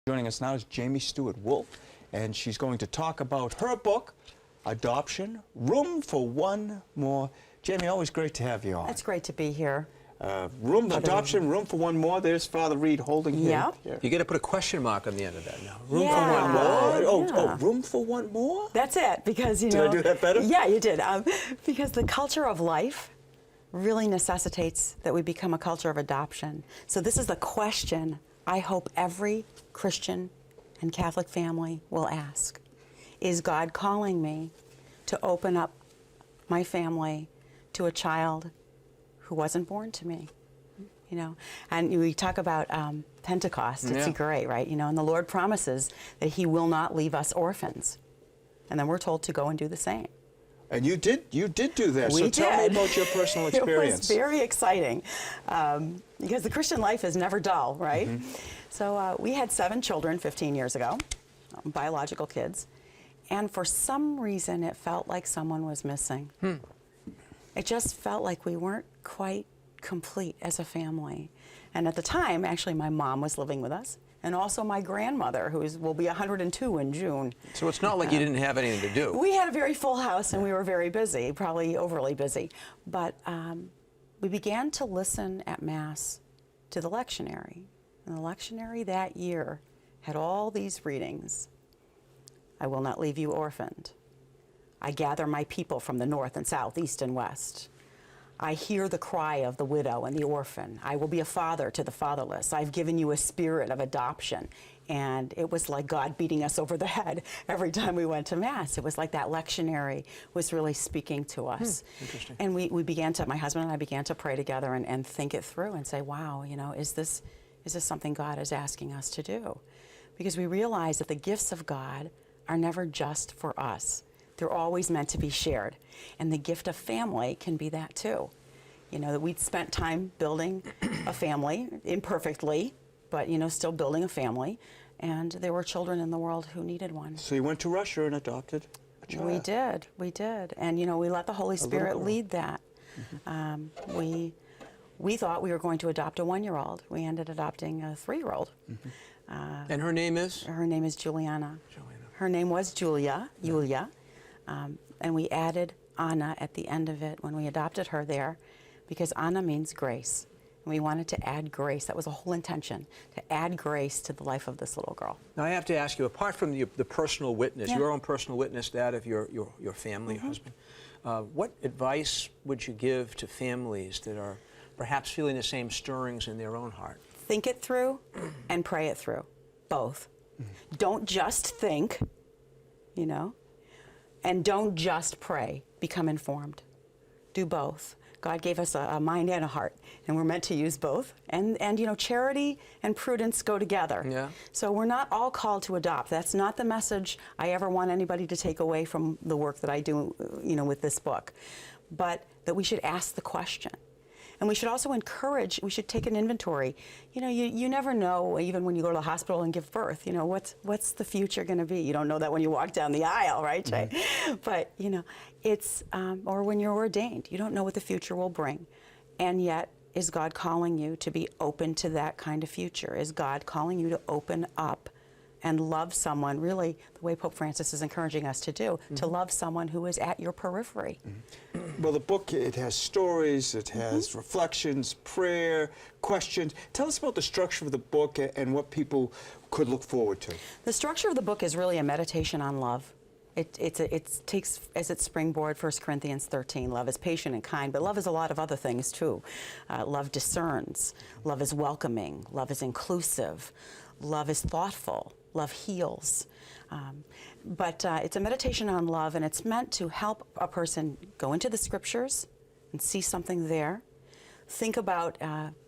Joining us now is Jaymie Stuart Wolfe, and she's going to talk about her book, Adoption, Room for One More. Jaymie, always great to have you on. It's great to be here. Adoption, Room for One More. There's Father Reed holding him. Here. You got to put a question mark on the end of that now. Room for one more? Oh, room for one more? That's it, because, you know. Did I do that better? Yeah, you did. Because the culture of life really necessitates that we become a culture of adoption. So this is the question I hope every Christian and Catholic family will ask. Is God calling me to open up my family to a child who wasn't born to me? You know, and we talk about Pentecost. It's great, right? You know, and the Lord promises that He will not leave us orphans, and then we're told to go and do the same. And you did do that. We so did. Tell me about your personal experience. It was very exciting, because the Christian life is never dull, right? So we had 7 children 15 years ago, biological kids, and for some reason it felt like someone was missing. It just felt like we weren't quite complete as a family. And at the time, actually, my mom was living with us, and also my grandmother, who will be 102 in June. So it's not like you didn't have anything to do. We had a very full house, and we were very busy, probably overly busy. But we began to listen at Mass to the lectionary. And the lectionary that year had all these readings. I will not leave you orphaned. I gather my people from the north and south, east and west. I hear the cry of the widow and the orphan. I will be a father to the fatherless. I've given you a spirit of adoption. And it was like God beating us over the head every time we went to Mass. It was like that lectionary was really speaking to us. Interesting. And we began to, my husband and I began to pray together and think it through and say, wow, you know, is this something God is asking us to do? Because we realize that the gifts of God are never just for us. They're always meant to be shared. And the gift of family can be that too. You know, that we'd spent time building a family, imperfectly, but, you know, still building a family. And there were children in the world who needed one. So you went to Russia and adopted a child? We did. And, you know, we let the Holy Spirit lead that. We thought we were going to adopt a 1-year-old. We ended adopting a 3-year-old. And her name is? Her name is Juliana. Her name was Julia. And we added Anna at the end of it when we adopted her there, because Anna means grace. And we wanted to add grace. That was the whole intention, to add grace to the life of this little girl. Now I have to ask you, apart from the personal witness, your own personal witness, that of your family, husband, what advice would you give to families that are perhaps feeling the same stirrings in their own heart? Think it through and pray it through, both. Don't just think, you know, and don't just pray. Become informed. Do both. God gave us a mind and a heart, and we're meant to use both. And you know, charity and prudence go together. Yeah. So we're not all called to adopt. That's not the message I ever want anybody to take away from the work that I do, you know, with this book. But that we should ask the question. And we should also encourage, we should take an inventory. You know, you never know, even when you go to the hospital and give birth, you know, what's the future going to be? You don't know that when you walk down the aisle, right, Jay? But, you know, it's, or when you're ordained, you don't know what the future will bring. And yet, is God calling you to be open to that kind of future? Is God calling you to open up and love someone, really, the way Pope Francis is encouraging us to do, to love someone who is at your periphery? Well, the book, it has stories, it has reflections, prayer, questions. Tell us about the structure of the book and what people could look forward to. The structure of the book is really a meditation on love. It takes as its springboard 1 Corinthians 13. Love is patient and kind, but love is a lot of other things too. Love discerns. Love is welcoming. Love is inclusive. Love is thoughtful. Love heals. But it's a meditation on love, and it's meant to help a person go into the scriptures and see something there. Think about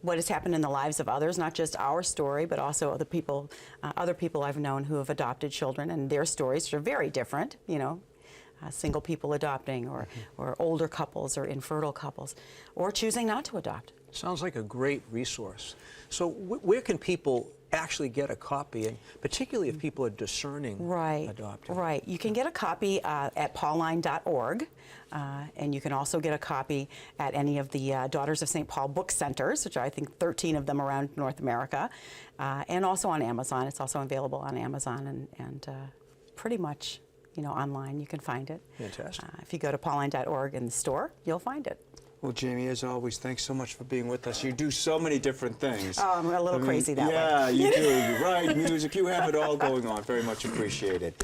what has happened in the lives of others, not just our story, but also other people I've known who have adopted children, and their stories are very different, you know, single people adopting, or older couples or infertile couples, or choosing not to adopt. Sounds like a great resource. So where can people actually get a copy, and particularly if people are discerning adopting? Right. You can get a copy at pauline.org, and you can also get a copy at any of the Daughters of St. Paul book centers, which are, I think, 13 of them around North America, and also on Amazon. It's also available on Amazon and pretty much, you know, online. You can find it. Fantastic. If you go to pauline.org in the store, you'll find it. Well, Jaymie, as always, thanks so much for being with us. You do so many different things. Oh, I'm a little crazy that way. Yeah, you do. You write music. You have it all going on. Very much appreciated.